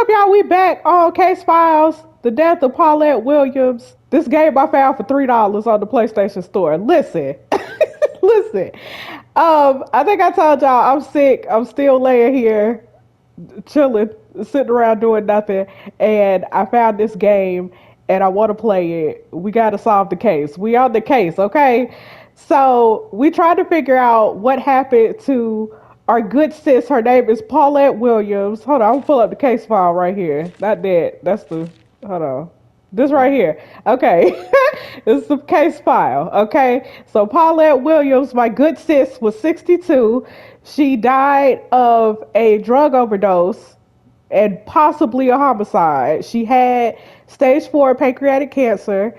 up, y'all? We back on Case Files, the death of Paulette Williams. This game I found for $3 on the PlayStation Store. Listen, listen. I think I told y'all I'm sick. I'm still laying here, chilling, sitting around doing nothing, and I found this game, and I want to play it. We got to solve the case. We on the case, okay? So we tried to figure out what happened to our good sis. Her name is Paulette Williams. Hold on, I'm gonna pull up the case file right here. Not that. That's the. Hold on. This right here. Okay. This is the case file. Okay. So Paulette Williams, my good sis, was 62. She died of a drug overdose and possibly a homicide. She had stage 4 pancreatic cancer,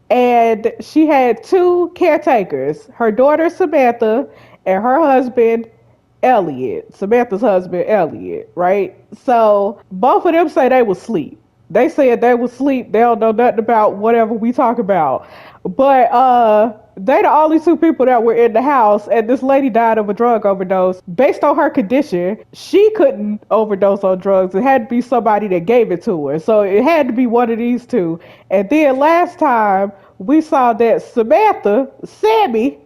and she had two caretakers, her daughter Samantha and her husband Elliot. Samantha's husband Elliot, right? So both of them say they was asleep. They said they was asleep. They don't know nothing about whatever we talk about. But they the only two people that were in the house, and this lady died of a drug overdose. Based on her condition, she couldn't overdose on drugs. It had to be somebody that gave it to her. So it had to be one of these two. And then last time we saw that Sammy,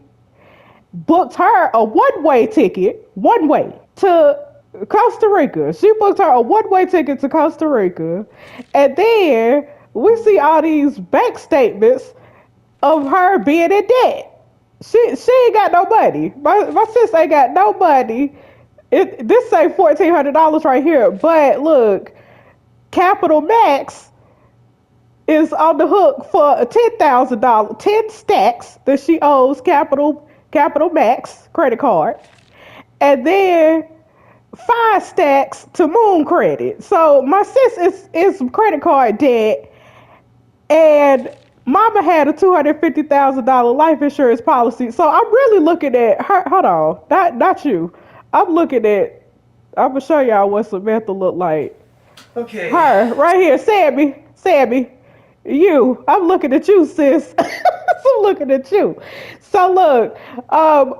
booked her a one-way ticket, one way to Costa Rica. She booked her a one-way ticket to Costa Rica, and then we see all these bank statements of her being in debt. She ain't got no money. My sis ain't got no money. This say $1,400 right here, but look, Capital Max is on the hook for a $10,000, 10 stacks that she owes Capital Max credit card, and then 5 stacks to Moon Credit. So my sis is some credit card debt, and Mama had a $250,000 life insurance policy. So I'm really looking at her. Hold on, not you. I'm looking at. I'm gonna show y'all what Samantha looked like. Okay. Her right here, Sammy. You. I'm looking at you, sis. I'm looking at you. So look,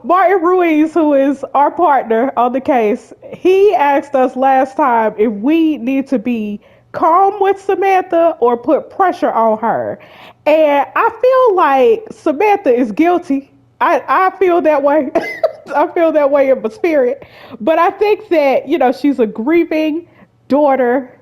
Martin Ruiz, who is our partner on the case, he asked us last time if we need to be calm with Samantha or put pressure on her. And I feel like Samantha is guilty. I feel that way. I feel that way in my spirit. But I think that, she's a grieving daughter.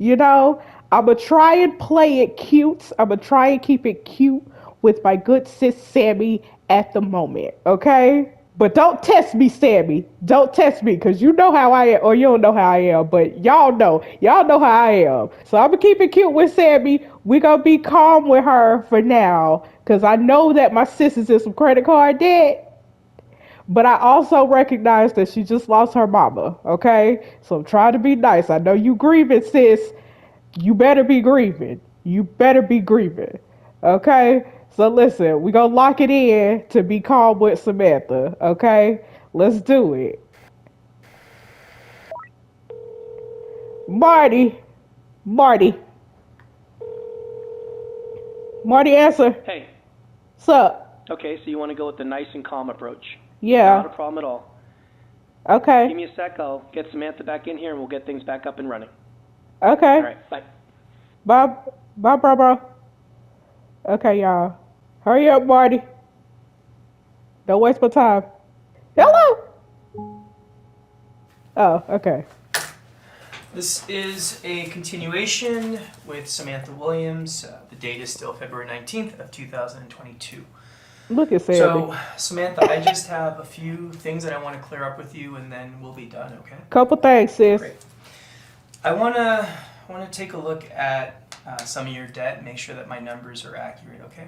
I'm going to try and play it cute. I'm going to try and keep it cute with my good sis Sammy at the moment, okay? But don't test me, Sammy. Don't test me, because you know how I am, or you don't know how I am, but y'all know. Y'all know how I am. So I'm going to keep it cute with Sammy. We're going to be calm with her for now, because I know that my sis is in some credit card debt. But I also recognize that she just lost her mama, okay? So I'm trying to be nice. I know you grieving, sis. You better be grieving. You better be grieving. Okay? So listen, we gonna lock it in to be calm with Samantha. Okay? Let's do it. Marty. Marty. Marty, answer. Hey. What's up? Okay, so you want to go with the nice and calm approach. Yeah. Not a problem at all. Okay. Give me a sec. I'll get Samantha back in here and we'll get things back up and running. Okay. All right, bye. Bye. Bye, bro. Okay, y'all. Hurry up, Marty. Don't waste my time. Hello. Oh, okay. This is a continuation with Samantha Williams. The date is still February 19th of 2022. Look at Sammy. So, Samantha, I just have a few things that I want to clear up with you, and then we'll be done, okay? Couple things, sis. Great. I want to take a look at some of your debt and make sure that my numbers are accurate, okay?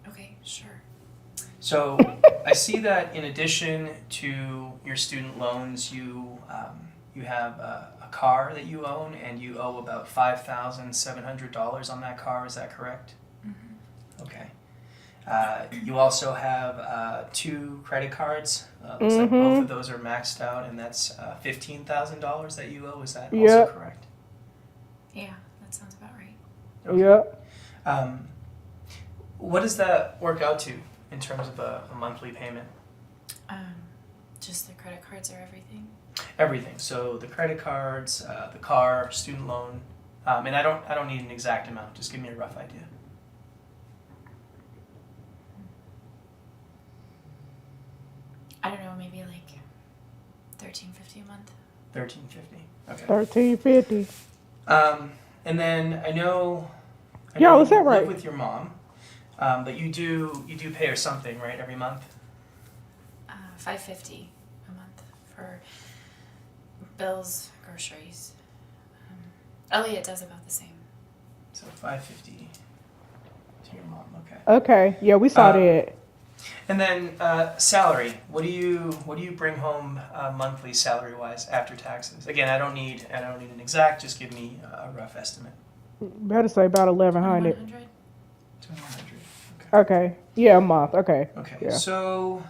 Okay, sure. So, I see that in addition to your student loans, you have a car that you own, and you owe about $5,700 on that car. Is that correct? Mm-hmm. Okay. You also have 2 credit cards. Looks like both of those are maxed out, and that's $15,000 that you owe. Is that also correct? Yeah, that sounds about right. Okay. Yep. What does that work out to in terms of a monthly payment? Just the credit cards are everything. Everything. So the credit cards, the car, student loan, and I don't need an exact amount. Just give me a rough idea. I don't know, maybe like $13.50 a month. $13.50. Okay. $13.50. And then I know Yo, is you that right? live with your mom, but you do pay her something, right, every month? $5.50 a month for bills, groceries. Elliot does about the same. So $5.50 to your mom. Okay. Okay. Yeah, we saw Um, that. And then salary. What do you bring home monthly salary wise after taxes? Again, I don't need an exact. Just give me a rough estimate. Better say about 1,100. 100. 2,100. Okay. Yeah, a month. Okay. Okay. Yeah. So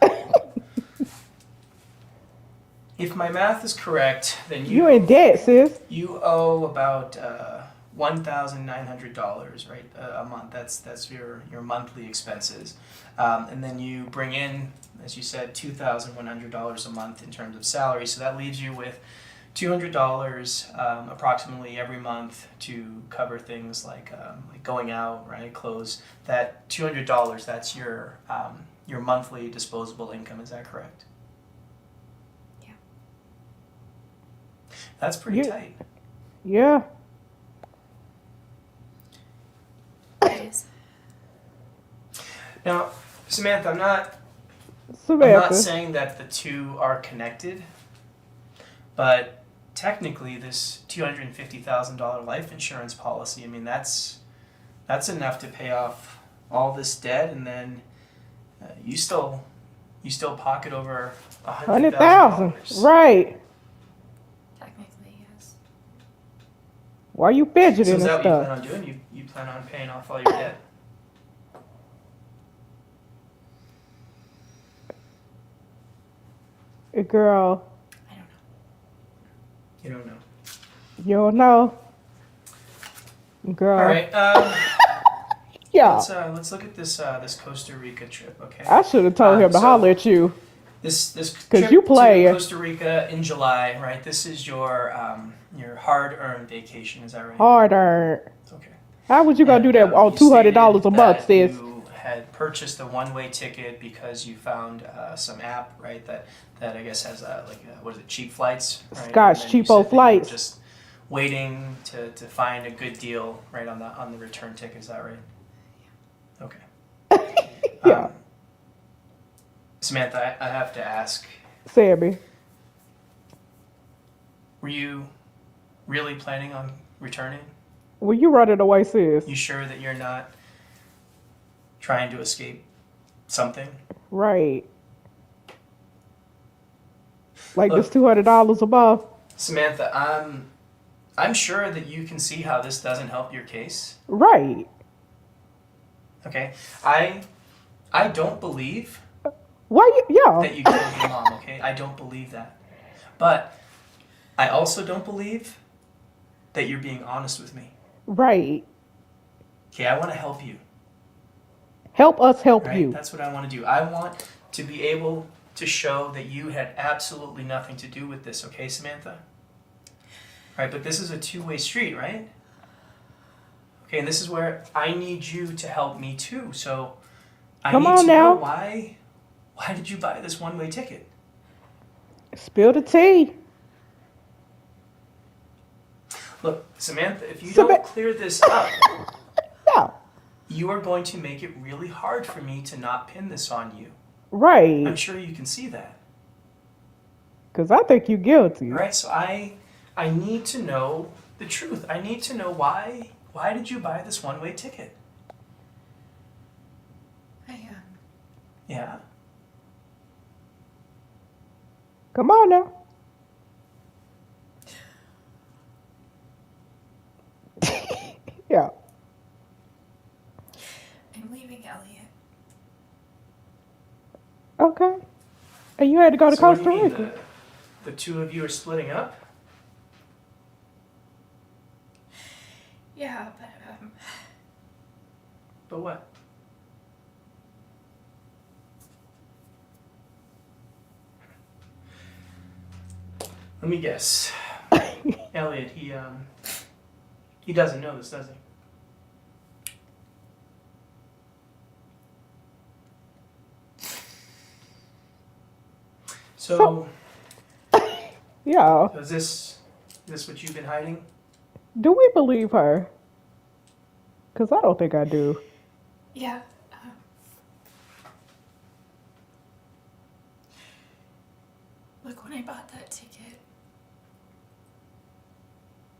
if my math is correct, then You in debt, sis. you owe about $1,900, right, a month. That's your monthly expenses, and then you bring in, as you said, $2,100 a month in terms of salary. So that leaves you with $200 approximately every month to cover things like going out, right, clothes. That $200, that's your monthly disposable income. Is that correct? Yeah. That's pretty You- tight. Yeah. It is. Now, Samantha, I'm not Samantha. saying that the two are connected, but technically, this $250,000 life insurance policy, I mean, that's enough to pay off all this debt, and then you still pocket over $100,000. $100,000. Right. Technically, yes. Why you So fidgeting is and that what you stuff? plan on doing? You plan on paying off all your debt? Girl, I don't know. You don't know. you don't know. Girl. All right. Yeah. Let's look at this Costa Rica trip. Okay. I should have told him to so- holler at you. This 'Cause trip you playin'. to Costa Rica in July, right? This is your hard-earned vacation, is that right? Hard earned. Okay. How would you gonna do that And, on you $200 a stated month, that sis? You had purchased a one-way ticket because you found some app, right? That I guess has what is it? Cheap flights, right? Scotch And then you cheapo said that you were flights. just waiting to find a good deal, right, on the return ticket. Is that right? Okay. Yeah. Samantha, I have to ask. Sammy. Were you really planning on returning? Well, you running away, sis. You sure that you're not trying to escape something? Right. Like Look. this $200 a month. Samantha, I'm sure that you can see how this doesn't help your case. Right. Okay? I don't believe Why you? Yeah. that you killed your mom, okay? I don't believe that. But I also don't believe that you're being honest with me. Right. Okay, I want to help you. Help us help Right? you. That's what I want to do. I want to be able to show that you had absolutely nothing to do with this, okay, Samantha? Right, but this is a two-way street, right? Okay, and this is where I need you to help me too. So I Come need on to now. know why did you buy this one-way ticket? Spill the tea. Look, Samantha, if you Sama- don't clear this up, Yeah. you are going to make it really hard for me to not pin this on you. I'm Right. sure you can see that. Because I think you guilty. All right, so I need to know the truth. I need to know why did you buy this one-way ticket? Yeah. Come on now. Yeah. I'm leaving Elliot. Okay. And you had to go to So what do Costa you mean, Rica. the two of you are splitting up? Yeah, but But what? Let me guess. Elliot, he doesn't know this, does he? So, Yeah. is this what you've been hiding? Do we believe her? Because I don't think I do. Yeah. Look, when I bought that ticket,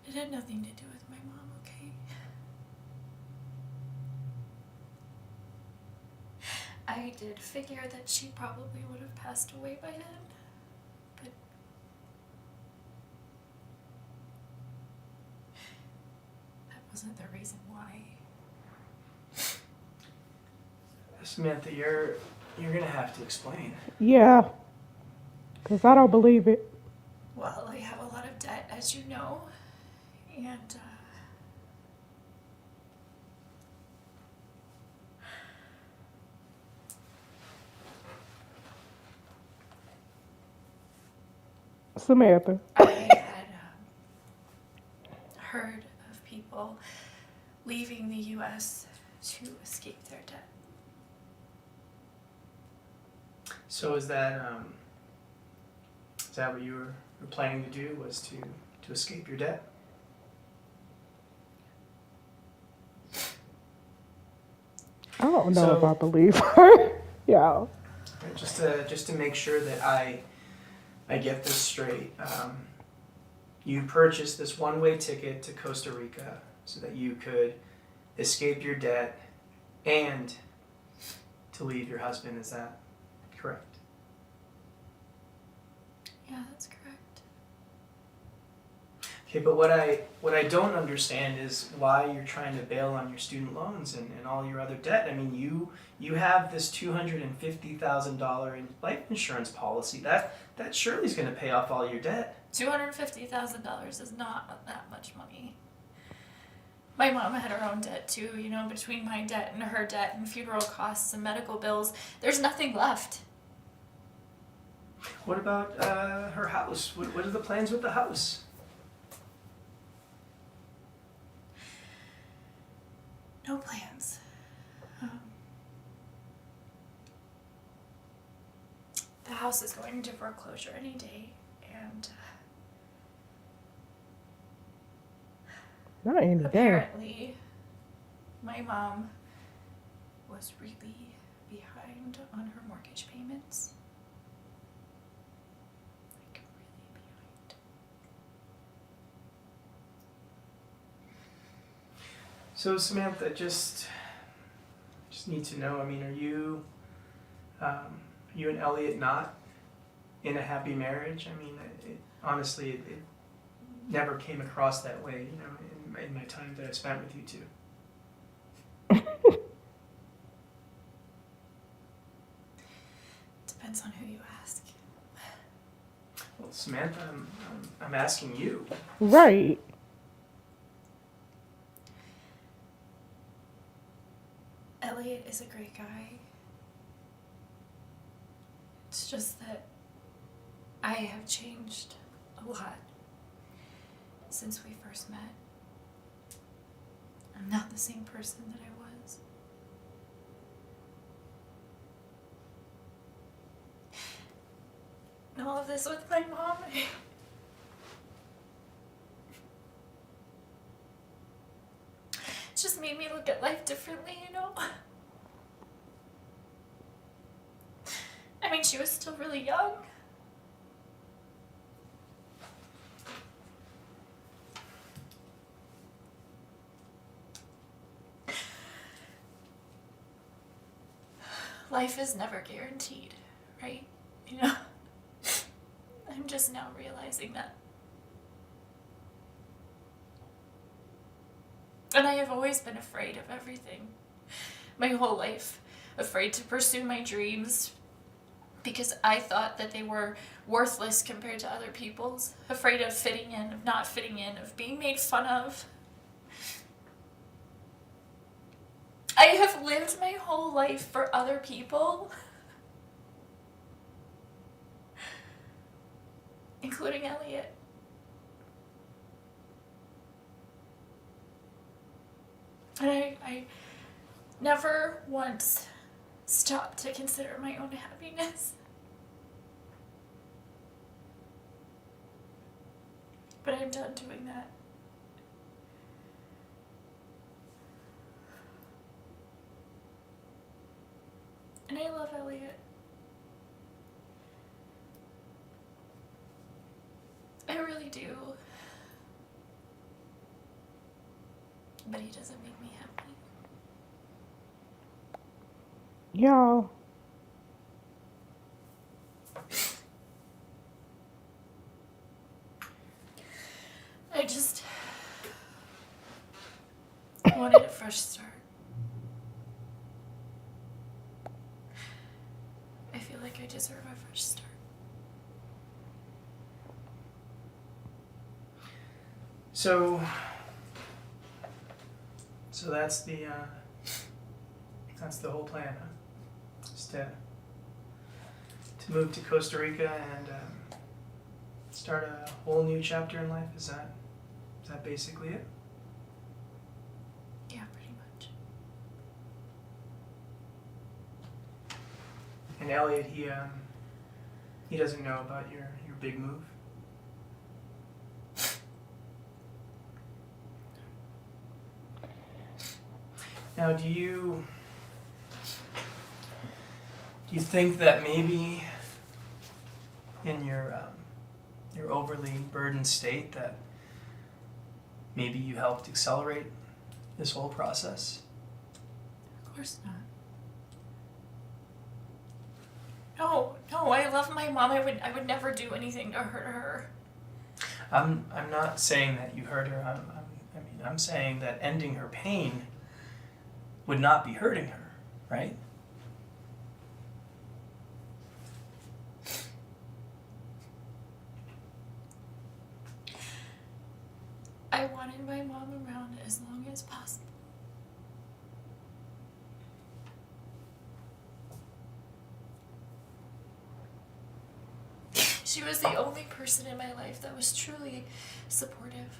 it had nothing to do with my mom, okay? I did figure that she probably would have passed away by then, but that wasn't the reason why. Samantha, you're gonna have to explain. Yeah. Because I don't believe it. Well, I have a lot of debt, as you know, and Samantha. I had heard of people leaving the U.S. to escape their debt. So is that what you were planning to do, was to escape your debt? I don't know if So- I believe her. Yeah. Right, just to make sure that I get this straight. You purchased this one-way ticket to Costa Rica so that you could escape your debt and to leave your husband. Is that correct? Yeah, that's correct. Okay, but what I don't understand is why you're trying to bail on your student loans and all your other debt. I mean, you have this $250,000 in life insurance policy. That surely is going to pay off all your debt. $250,000 is not that much money. My mom had her own debt too, you know, between my debt and her debt and funeral costs and medical bills. There's nothing left. What about her house? What are the plans with the house? No plans. The house is going into foreclosure any day, and Not any day. apparently my mom was really behind on her mortgage payments. Like, really behind. So Samantha, just need to know. I mean, are you and Elliot not in a happy marriage? I mean, honestly, it never came across that way. You know, in my time that I spent with you two. Depends on who you ask. Well, Samantha, I'm asking you. Right. Elliot is a great guy. It's just that I have changed a lot since we first met. I'm not the same person that I was. And all of this with my mom, it just made me look at life differently, you know? I mean, she was still really young. Life is never guaranteed, right? You know? I'm just now realizing that. And I have always been afraid of everything. My whole life. Afraid to pursue my dreams because I thought that they were worthless compared to other people's. Afraid of fitting in, of not fitting in, of being made fun of. I have lived my whole life for other people, including including Elliot. And I never once stopped to consider my own happiness. But I'm done doing that. And I love Elliot. I really do. But he doesn't make me happy. Y'all. I just wanted a fresh start. I feel like I deserve a fresh start. So that's the whole plan, huh? Just to move to Costa Rica and start a whole new chapter in life. Is that basically it? Yeah, pretty much. And Elliot, he doesn't know about your big move. Now, do you think that maybe in your overly burdened state that maybe you helped accelerate this whole process? Of course not. No, I love my mom. I would never do anything to hurt her. I'm not saying that you hurt her. I'm saying that ending her pain would not be hurting her, right? I wanted my mom around as long as possible. She was the only person in my life that was truly supportive.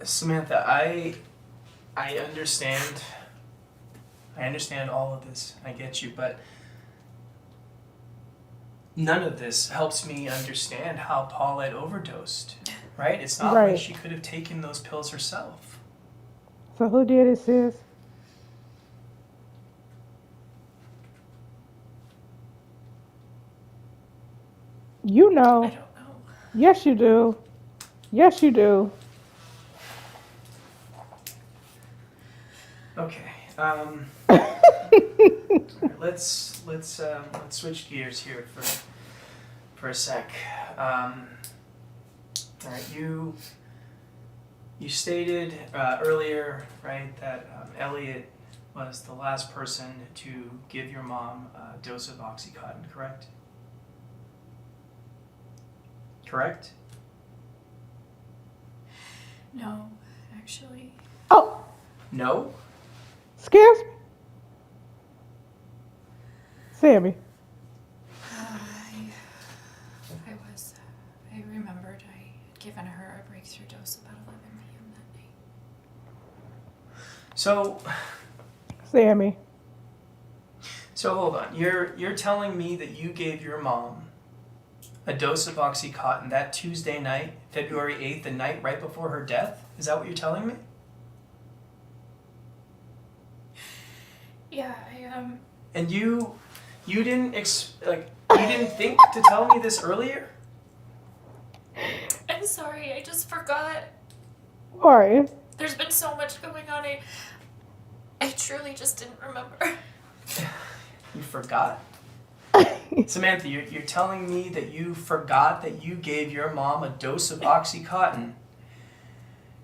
Samantha, I understand. I understand all of this. I get you, but none of this helps me understand how Paulette overdosed. Right? It's not Right. like she could have taken those pills herself. So who did it, sis? You I know. don't know. Yes, you do. Yes, you do. Okay. Let's switch gears here for a sec. All right, you stated earlier, right, that Elliot was the last person to give your mom a dose of OxyContin, correct? Correct? No, actually. Oh, No? excuse me. Sammy. I remembered I had given her a breakthrough dose about 11 p.m. that night. So Sammy. hold on. You're telling me that you gave your mom a dose of OxyContin that Tuesday night, February 8th, the night right before her death? Is that what you're telling me? Yeah, And you didn't you didn't think to tell me this earlier? I'm sorry, I just forgot. Or There's been so much going on, I truly just didn't remember. You forgot? Samantha, you're telling me that you forgot that you gave your mom a dose of OxyContin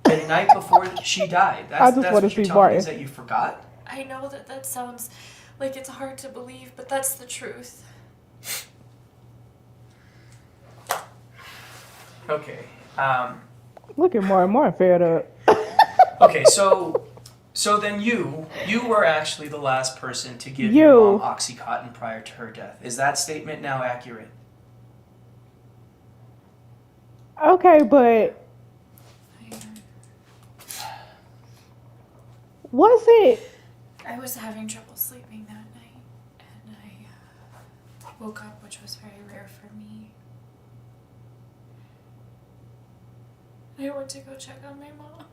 the night before she died. I just That's wanna what you're see telling me, Martin. is that you forgot? I know that sounds like it's hard to believe, but that's the truth. Okay. looking more and more fed up. Okay, so So then you were actually the last person to give You. your mom Oxycontin prior to her death. Is that statement now accurate? Okay, but was it? I was having trouble sleeping that night, and I woke up, which was very rare for me. I went to go check on my mom.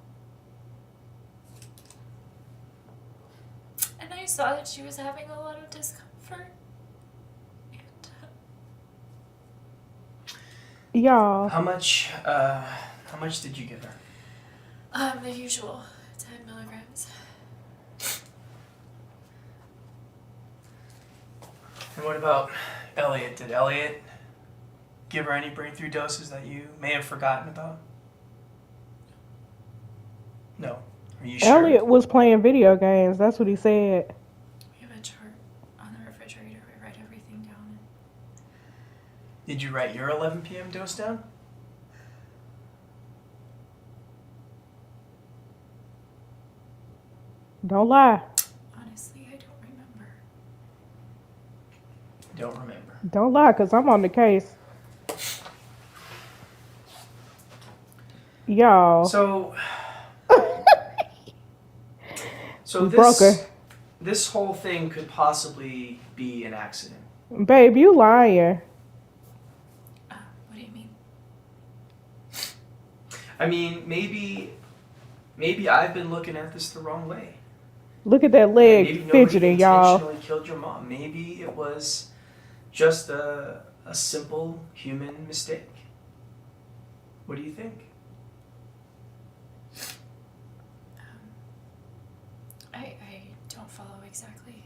And I saw that she was having a lot of discomfort. And, Y'all. How much did you give her? the usual 10 milligrams. And what about Elliot? Did Elliot give her any breakthrough doses that you may have forgotten about? No. Are you sure? Elliot was playing video games. That's what he said. We have a chart on the refrigerator. We write everything down. Did you write your 11 p.m. dose down? Don't lie. Honestly, I don't remember. Don't remember. Don't lie, because I'm on the case. Y'all. So We broke her. this whole thing could possibly be an accident. Babe, you lying. What do you mean? I mean, maybe I've been looking at this the wrong way. Look at that Maybe leg nobody fidgeting, y'all. intentionally killed your mom. Maybe it was just a simple human mistake. What do you think? I don't follow exactly.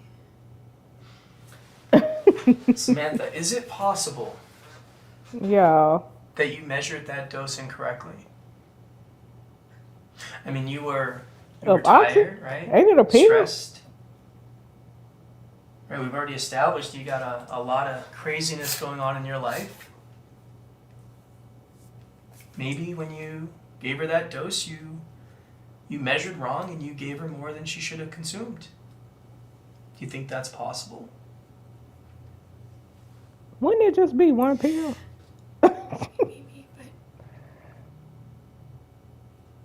Samantha, is it possible Y'all. that you measured that dose incorrectly? I mean, you were Of oxy? tired, right? Ain't it a pill? Stressed. Right, we've already established you got a lot of craziness going on in your life. Maybe when you gave her that dose, you measured wrong and you gave her more than she should have consumed. Do you think that's possible? Wouldn't it just be one pill? Maybe,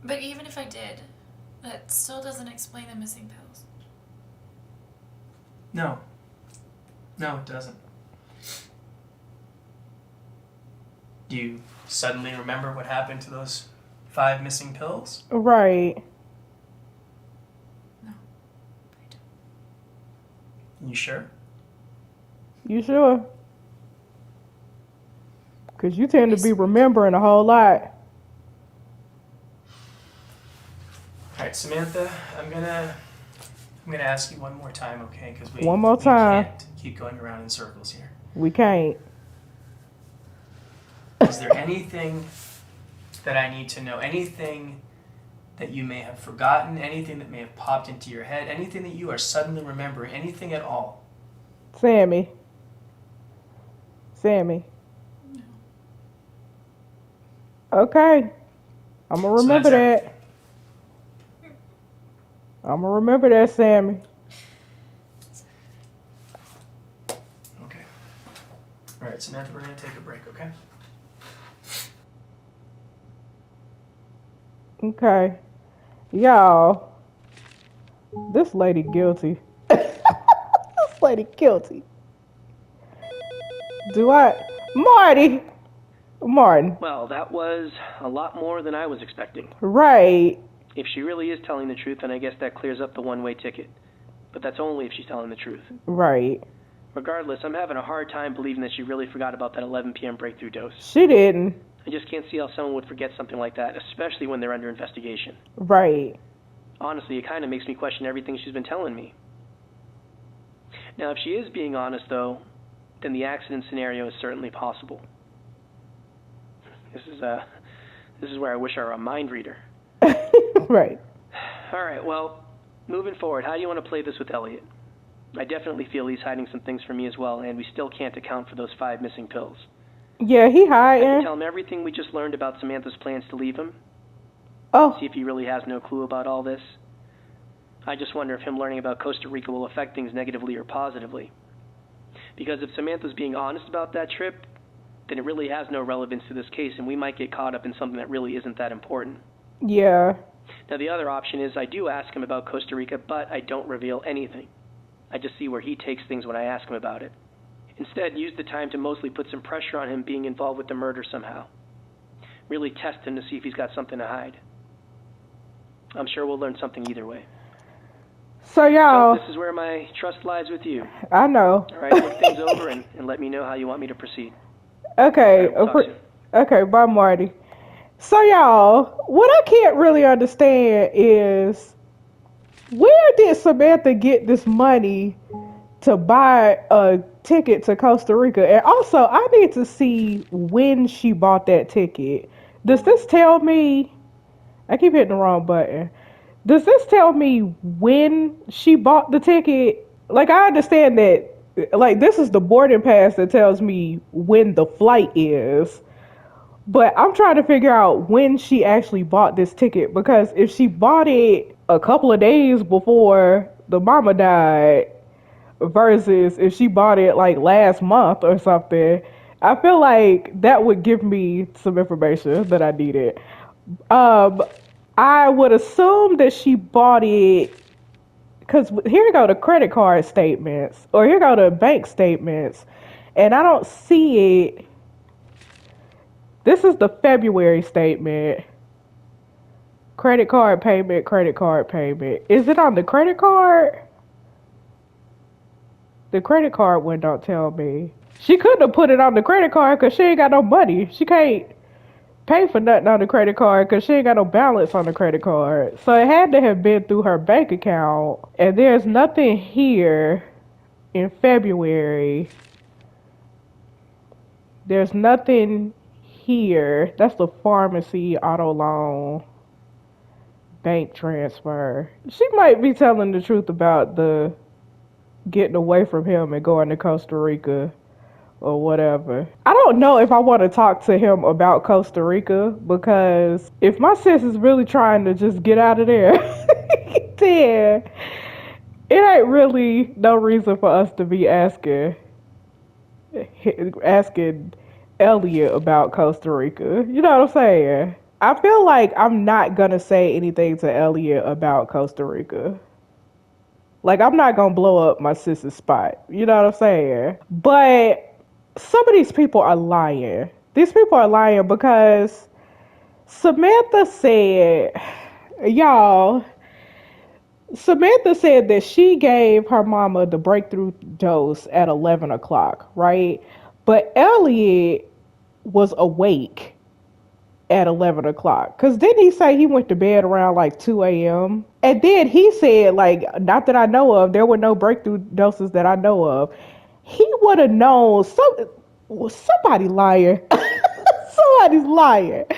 but even if I did, that still doesn't explain the missing pills. No. No, it doesn't. Do you suddenly remember what happened to those 5 missing pills? Right. No, I don't. You sure? You sure? Because you tend to be Yes. remembering a whole lot. Alright, Samantha, I'm gonna ask you one more time, okay? Because One more time. We can't keep going around in circles here. We can't. Is there anything that I need to know? Anything that you may have forgotten? Anything that may have popped into your head? Anything that you are suddenly remembering? Anything at all? Sammy. Sammy. No. Okay. I'm going to So remember that's that. I'm going to remember that, Sammy. Okay. Alright, Samantha, we're gonna take a break, okay? Okay. Y'all. This lady guilty. This lady guilty. Marty. Martin. Well, that was a lot more than I was expecting. Right. If she really is telling the truth, then I guess that clears up the one-way ticket. But that's only if she's telling the truth. Right. Regardless, I'm having a hard time believing that she really forgot about that 11 p.m. breakthrough dose. She didn't. I just can't see how someone would forget something like that, especially when they're under investigation. Right. Honestly, it kind of makes me question everything she's been telling me. Now, if she is being honest, though, then the accident scenario is certainly possible. This is where I wish I were a mind reader. Right. All right, well, moving forward, how do you want to play this with Elliot? I definitely feel he's hiding some things from me as well, and we still can't account for those 5 missing pills. Yeah, he I can hiding. tell him everything we just learned about Samantha's plans to leave him, Oh, see if he really has no clue about all this. I just wonder if him learning about Costa Rica will affect things negatively or positively. Because if Samantha's being honest about that trip, then it really has no relevance to this case, and we might get caught up in something that really isn't that important. Yeah. Now, the other option is I do ask him about Costa Rica, but I don't reveal anything. I just see where he takes things when I ask him about it. Instead, use the time to mostly put some pressure on him being involved with the murder somehow. Really test him to see if he's got something to hide. I'm sure we'll learn something either way. So y'all, This is where my trust lies with you. I know. All right, look things over and let me know how you want me to proceed. Okay. All right, we'll talk soon. Okay, bye, Marty. So y'all, what I can't really understand is where did Samantha get this money to buy a ticket to Costa Rica? And also, I need to see when she bought that ticket. Does this tell me? I keep hitting the wrong button. Does this tell me when she bought the ticket? Like, I understand that, like, this is the boarding pass that tells me when the flight is. But I'm trying to figure out when she actually bought this ticket, because if she bought it a couple of days before the mama died versus if she bought it like last month or something, I feel like that would give me some information that I needed. Um, I would assume that she bought it because here go the credit card statements, or here go the bank statements, and I don't see it. This is the February statement. Credit card payment, credit card payment. Is it on the credit card? The credit card one don't tell me. She couldn't have put it on the credit card because she ain't got no money. She can't pay for nothing on the credit card because she ain't got no balance on the credit card. So it had to have been through her bank account. And there's nothing here in February. There's nothing here. That's the pharmacy, auto loan, bank transfer. She might be telling the truth about the getting away from him and going to Costa Rica or whatever. I don't know if I want to talk to him about Costa Rica, because if my sis is really trying to just get out of there, then it ain't really no reason for us to be asking Elliot about Costa Rica. You know what I'm saying? I feel like I'm not gonna say anything to Elliot about Costa Rica. Like, I'm not gonna blow up my sis's spot. You know what I'm saying? But some of these people are lying. These people are lying because Samantha said, y'all, Samantha said that she gave her mama the breakthrough dose at 11 o'clock, right? But Elliot was awake at 11 o'clock. Because didn't he say he went to bed around like 2 a.m.? And then he said, like, not that I know of, there were no breakthrough doses that I know of. He would have known. Somebody lying. Somebody's lying.